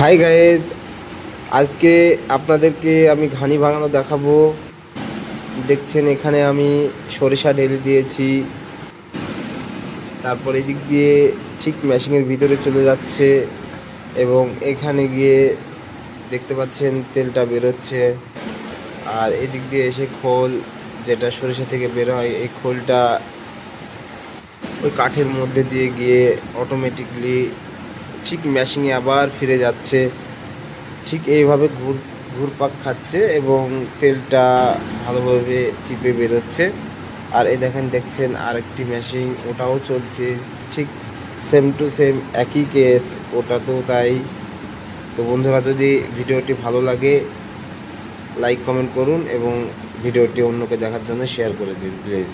Hi guys, আজকে আপনাদেরকে আমি ঘানি ভাঙানো দেখাবো। দেখছেন এখানে আমি সরিষা ঢেলে দিয়েছি, তারপর এদিক দিয়ে ঠিক মেশিনের ভিতরে চলে যাচ্ছে এবং এখানে গিয়ে দেখতে পাচ্ছেন তেলটা বেরোচ্ছে। আর এদিক দিয়ে এসে খোল, যেটা সরিষা থেকে বের হয়, এই খোলটা ওই কাঠের মধ্যে দিয়ে গিয়ে অটোমেটিকলি ঠিক মেশিনে আবার ফিরে যাচ্ছে। ঠিক এইভাবে ঘুরপাক খাচ্ছে এবং তেলটা ভালোভাবে চিপে বেরোচ্ছে। আর এই দেখছেন আরেকটি মেশিন, ওটাও চলছে ঠিক সেম টু সেম একই কেস, ওটাতেও তাই। তো বন্ধুরা, যদি ভিডিওটি ভালো লাগে লাইক কমেন্ট করুন এবং ভিডিওটি অন্যকে দেখার জন্য শেয়ার করে দিন প্লিজ।